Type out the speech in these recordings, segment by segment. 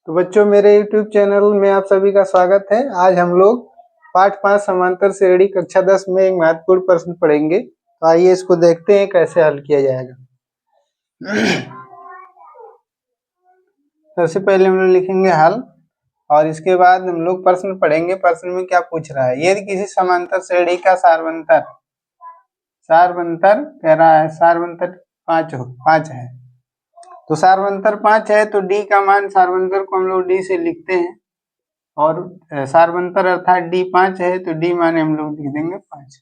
तो बच्चों, मेरे YouTube चैनल में आप सभी का स्वागत है। आज हम लोग पाठ 5 समांतर श्रेणी कक्षा 10 में एक महत्वपूर्ण प्रश्न पढ़ेंगे। तो आइए इसको देखते हैं कैसे हल किया जाएगा। सबसे पहले हम लोग लिखेंगे हल और इसके बाद हम लोग प्रश्न पढ़ेंगे। प्रश्न में क्या पूछ रहा है, यदि किसी समांतर श्रेणी का सारवंतर कह रहा है, सारवंतर 5 है। तो सारवंतर 5 है तो डी का मान, सारवंतर को हम लोग डी से लिखते हैं और सारवंतर अर्थात डी 5 है तो डी माने हम लोग लिख देंगे 5।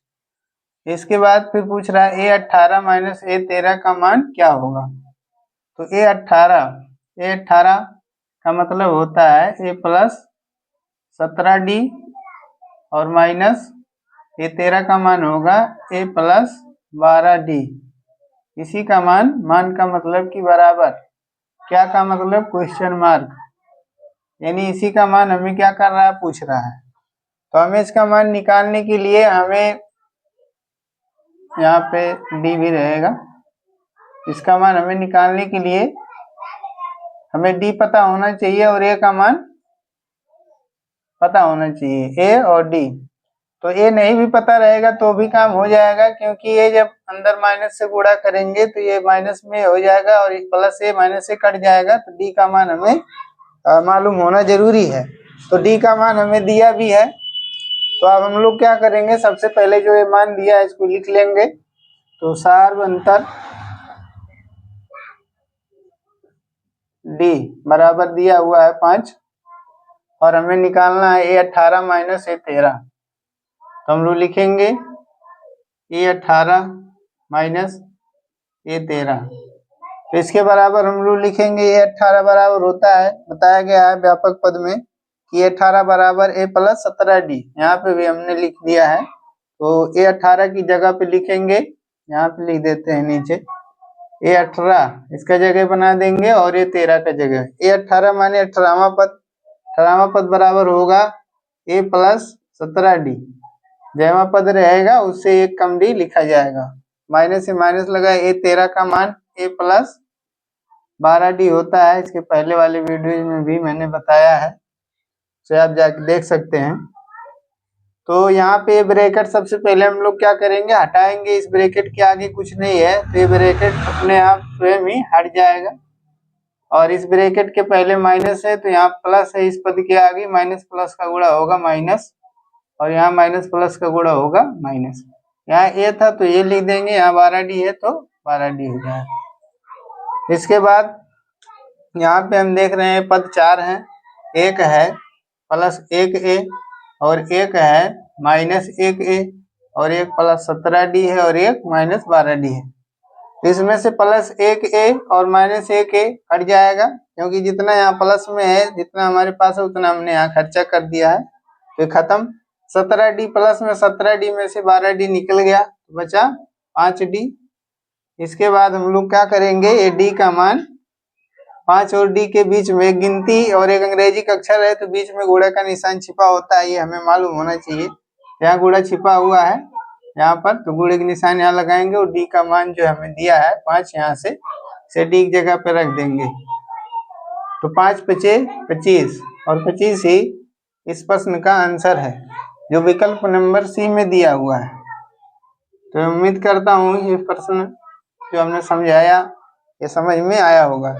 इसके बाद फिर पूछ रहा है A18 माइनस A13 का मान क्या होगा। तो A18 का मतलब होता है A प्लस 17D और माइनस A13 का मान होगा A प्लस 12D। इसी का मान का मतलब कि बराबर, क्या का मतलब क्वेश्चन मार्क, यानी इसी का मान हमें क्या कर रहा है, पूछ रहा है। तो हमें इसका मान निकालने के लिए हमें यहाँ पे डी भी रहेगा। इसका मान हमें निकालने के लिए हमें डी पता होना चाहिए और ए का मान पता होना चाहिए, ए और डी। तो ए नहीं भी पता रहेगा तो भी काम हो जाएगा, क्योंकि ये जब अंदर माइनस से गुणा करेंगे तो ये माइनस में हो जाएगा और प्लस ए माइनस से कट जाएगा। तो डी का मान हमें मालूम होना जरूरी है। तो डी का मान हमें दिया भी है। तो अब हम लोग क्या करेंगे, सबसे पहले जो ये मान दिया है इसको लिख लेंगे। तो सारवंतर डी बराबर दिया हुआ है 5 और हमें निकालना है A18 माइनस A13। तो हम लोग लिखेंगे A18 माइनस A13। तो इसके बराबर हम लोग लिखेंगे A18 बराबर होता है, बताया गया है व्यापक पद में कि A18 बराबर A प्लस 17D। यहाँ पे भी हमने लिख दिया है। तो A18 की जगह पे लिखेंगे, यहाँ पे लिख देते हैं नीचे A18 इसका जगह बना देंगे और A13 का जगह। A18 माने 18वां पद, 18वां पद बराबर होगा A प्लस 17D। जयवा पद रहेगा उससे एक कम डी लिखा जाएगा। माइनस से माइनस लगा, A13 का मान A प्लस 12D होता है। इसके पहले वाले वीडियो में भी मैंने बताया है, तो आप जाके देख सकते हैं। तो यहाँ पे ब्रैकेट सबसे पहले हम लोग क्या करेंगे, हटाएंगे। इस ब्रैकेट के आगे कुछ नहीं है तो ये ब्रैकेट अपने आप स्वयं ही हट जाएगा। और इस ब्रैकेट के पहले माइनस है तो यहाँ प्लस है, इस पद के आगे माइनस प्लस का गुणा होगा माइनस, और यहाँ माइनस प्लस का गुणा होगा माइनस। यहाँ ए था तो ये लिख देंगे, यहाँ 12D है तो 12D हो जाएगा। इसके बाद यहाँ पे हम देख रहे हैं पद 4 है, एक है प्लस 1A और एक है माइनस 1A और एक प्लस 17D है और एक माइनस 12D है। इसमें से प्लस 1A और माइनस 1A हट जाएगा, क्योंकि जितना यहाँ प्लस में है, जितना हमारे पास है उतना हमने यहाँ खर्चा कर दिया है। तो खत्म। 17D प्लस में 17D में से 12D निकल गया, बचा 5D। इसके बाद हम लोग क्या करेंगे, ये D का मान 5 और D के बीच में गिनती और एक अंग्रेजी का अक्षर है तो बीच में गुणा का निशान छिपा होता है, ये हमें मालूम होना चाहिए। यहाँ गुणा छिपा हुआ है यहाँ पर, तो गुणे के निशान यहाँ लगाएंगे और D का मान जो हमें दिया है 5, यहाँ से D की जगह पे रख देंगे। तो 5 पचे 25 और 25 ही इस प्रश्न का आंसर है, जो विकल्प नंबर सी में दिया हुआ है। तो उम्मीद करता हूँ ये प्रश्न जो हमने समझाया ये समझ में आया होगा।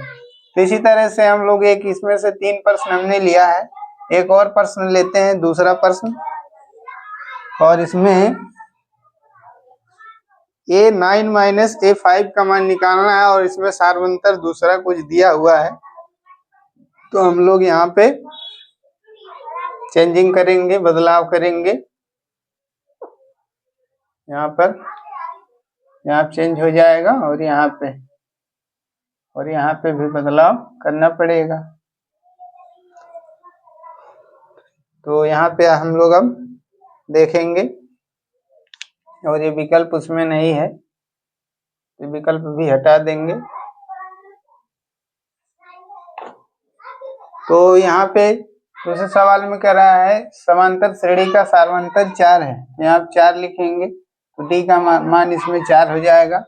तो इसी तरह से हम लोग एक इसमें से 3 प्रश्न हमने लिया है, एक और प्रश्न लेते हैं, दूसरा प्रश्न। और इसमें A9 माइनस A5 का मान निकालना है और इसमें सारवंतर दूसरा कुछ दिया हुआ है। तो हम लोग यहाँ पे चेंजिंग करेंगे, बदलाव करेंगे। यहाँ पर यहाँ चेंज हो जाएगा और यहाँ पे भी बदलाव करना पड़ेगा। तो यहाँ पे हम लोग अब देखेंगे, और ये विकल्प उसमें नहीं है तो विकल्प भी हटा देंगे। तो यहाँ पे दूसरे सवाल में कह रहा है समांतर श्रेणी का सारवंतर 4 है, यहाँ आप 4 लिखेंगे तो डी का मान इसमें 4 हो जाएगा।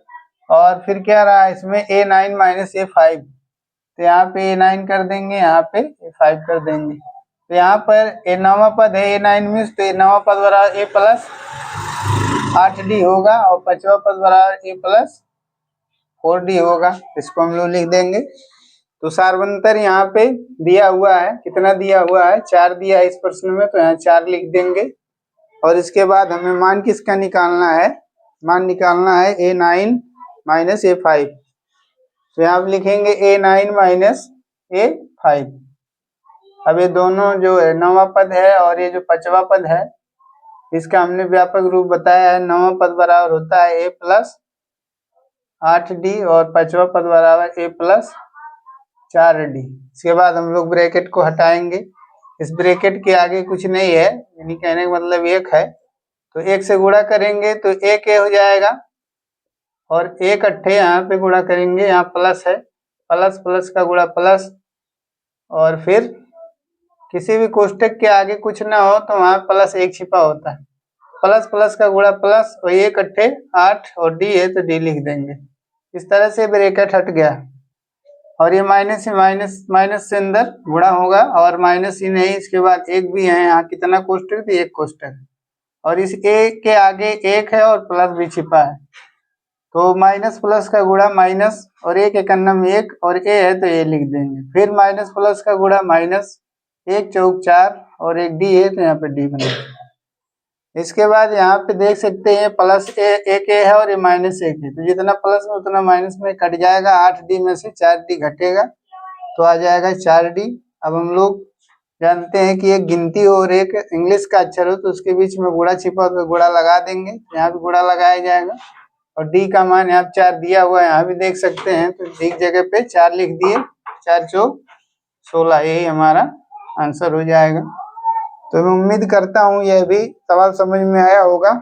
और फिर क्या रहा है इसमें A9 माइनस A5, तो यहाँ पे A9 कर देंगे, यहाँ पे A5 कर देंगे। तो यहाँ पर ए 9वां पद है A9 में, तो ए 9वां पद बराबर A प्लस 8D होगा और 5वां पद बराबर A प्लस 4D होगा। इसको हम लोग लिख देंगे। तो सार्वंतर यहाँ पे दिया हुआ है, कितना दिया हुआ है, 4 दिया है इस प्रश्न में, तो यहाँ 4 लिख देंगे। और इसके बाद हमें मान किसका निकालना है, मान निकालना है A9 माइनस A5। तो यहाँ लिखेंगे A9 माइनस A5। अब ये दोनों जो है 9वां पद है और ये जो 5वां पद है, इसका हमने व्यापक रूप बताया है। 9वां पद बराबर होता है A प्लस 8D और 5वां पद बराबर A प्लस 4D। इसके बाद हम लोग ब्रैकेट को हटाएंगे। इस ब्रैकेट के आगे कुछ नहीं है, यानी कहने का मतलब 1 है, तो 1 से गुणा करेंगे तो 1A हो जाएगा और 1 अट्ठे यहाँ पे गुणा करेंगे, यहाँ प्लस है, प्लस प्लस का गुणा प्लस, और फिर किसी भी कोष्टक के आगे कुछ ना हो तो वहाँ प्लस 1 छिपा होता है, प्लस प्लस का गुणा प्लस, और 1 अट्ठे 8 और D है तो D लिख देंगे। इस तरह से ब्रैकेट हट गया और ये माइनस से माइनस से अंदर गुणा होगा और माइनस ही नहीं, इसके बाद 1 भी है, यहाँ कितना कोष्टक, तो 1 कोष्टक, और इस A के आगे 1 है और प्लस भी छिपा है, तो माइनस प्लस का गुणा माइनस, और 1 एकन्नम 1 और A है तो A लिख देंगे। फिर माइनस प्लस का गुणा माइनस, 1 चौक 4 और 1 D है तो यहाँ पे D बनेगा। इसके बाद यहाँ पे देख सकते हैं प्लस 1 A है और ये माइनस 1 है, तो जितना प्लस में उतना माइनस में कट जाएगा, 8D में से 4D घटेगा तो आ जाएगा 4D। अब हम लोग जानते हैं कि एक गिनती और एक इंग्लिश का अक्षर हो तो उसके बीच में गुणा छिपा तो गुणा लगा देंगे, यहाँ भी गुणा लगाया जाएगा। और D का मान यहाँ 4 दिया हुआ है, यहाँ भी देख सकते हैं, तो D की जगह पे 4 लिख दिए, 4 चौक 16, यही हमारा आंसर हो जाएगा। तो मैं उम्मीद करता हूँ यह भी सवाल समझ में आया होगा।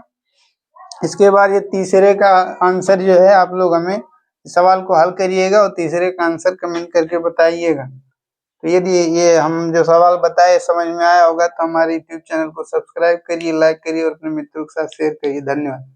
इसके बाद ये तीसरे का आंसर जो है, आप लोग हमें सवाल को हल करिएगा और तीसरे का आंसर कमेंट करके बताइएगा। तो यदि ये हम जो सवाल बताए समझ में आया होगा तो हमारे YouTube चैनल को सब्सक्राइब करिए, लाइक करिए और अपने मित्रों के साथ शेयर करिए। धन्यवाद।